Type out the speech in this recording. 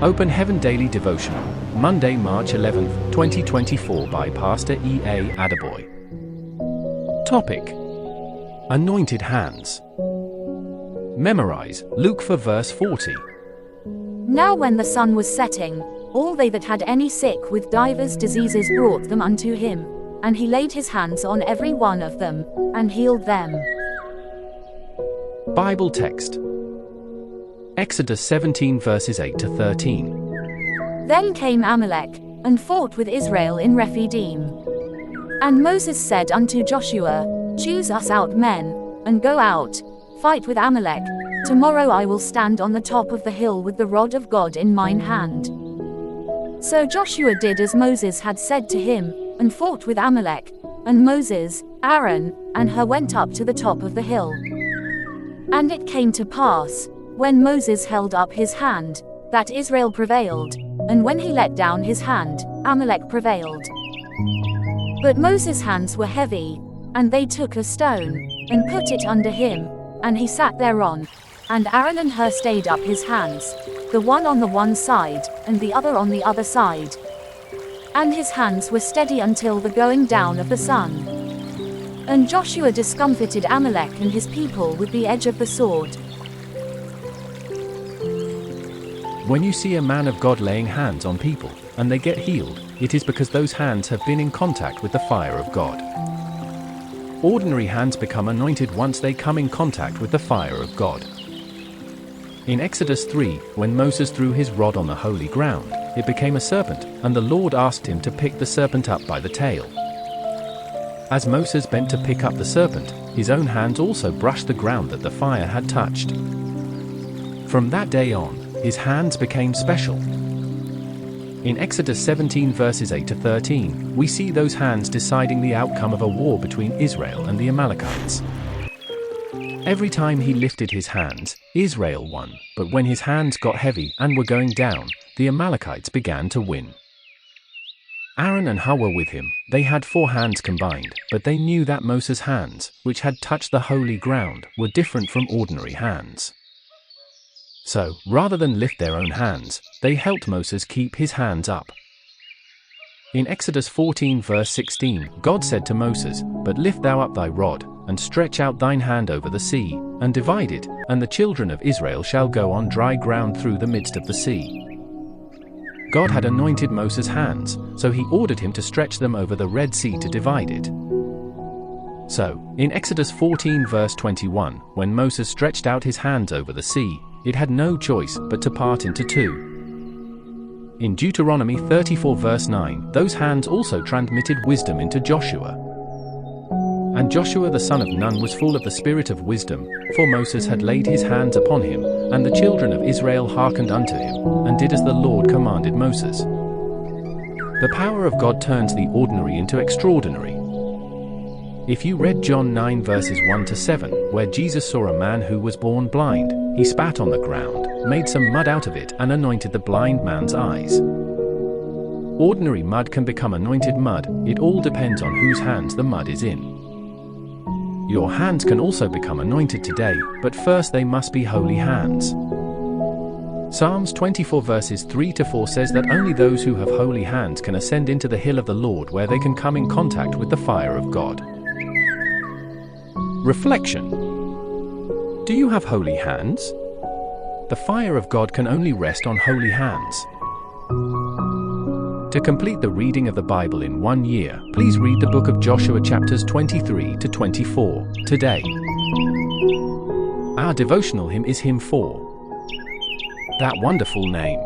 Open Heaven Daily Devotional, Monday, March 11, 2024 by Pastor E.A Adeboye. Topic: Anointed Hands. Memorize Luke 4 verse 40. Now when the sun was setting, all they that had any sick with divers diseases brought them unto him, and he laid his hands on every one of them, and healed them. Bible text: Exodus 17 verses 8 to 13. Then came Amalek, and fought with Israel in Rephidim. And Moses said unto Joshua, Choose us out men, and go out, fight with Amalek. Tomorrow I will stand on the top of the hill with the rod of God in mine hand. So Joshua did as Moses had said to him, and fought with Amalek. And Moses, Aaron, and Hur went up to the top of the hill. And it came to pass, when Moses held up his hand, that Israel prevailed, and when he let down his hand, Amalek prevailed. But Moses' hands were heavy, and they took a stone, and put it under him, and he sat thereon. And Aaron and Hur stayed up his hands, the one on the one side, and the other on the other side. And his hands were steady until the going down of the sun. And Joshua discomfited Amalek and his people with the edge of the sword. When you see a man of God laying hands on people, and they get healed, it is because those hands have been in contact with the fire of God. Ordinary hands become anointed once they come in contact with the fire of God. In Exodus 3, when Moses threw his rod on the holy ground, it became a serpent, and the Lord asked him to pick the serpent up by the tail. As Moses bent to pick up the serpent, his own hands also brushed the ground that the fire had touched. From that day on, his hands became special. In Exodus 17 verses 8 to 13, we see those hands deciding the outcome of a war between Israel and the Amalekites. Every time he lifted his hands, Israel won, but when his hands got heavy and were going down, the Amalekites began to win. Aaron and Hur were with him. They had 4 hands combined, but they knew that Moses' hands, which had touched the holy ground, were different from ordinary hands. So, rather than lift their own hands, they helped Moses keep his hands up. In Exodus 14 verse 16, God said to Moses, But lift thou up thy rod, and stretch out thine hand over the sea, and divide it, and the children of Israel shall go on dry ground through the midst of the sea. God had anointed Moses' hands, so he ordered him to stretch them over the Red Sea to divide it. So, in Exodus 14 verse 21, when Moses stretched out his hands over the sea, it had no choice but to part into 2. In Deuteronomy 34 verse 9, those hands also transmitted wisdom into Joshua. And Joshua the son of Nun was full of the spirit of wisdom, for Moses had laid his hands upon him, and the children of Israel hearkened unto him, and did as the Lord commanded Moses. The power of God turns the ordinary into extraordinary. If you read John 9 verses 1 to 7, where Jesus saw a man who was born blind, he spat on the ground, made some mud out of it, and anointed the blind man's eyes. Ordinary mud can become anointed mud. It all depends on whose hands the mud is in. Your hands can also become anointed today, but first they must be holy hands. Psalms 24 verses 3 to 4 says that only those who have holy hands can ascend into the hill of the Lord, where they can come in contact with the fire of God. Reflection: do you have holy hands? The fire of God can only rest on holy hands. To complete the reading of the Bible in 1 year, please read the book of Joshua chapters 23 to 24 today. Our devotional hymn is Hymn 4. That Wonderful Name.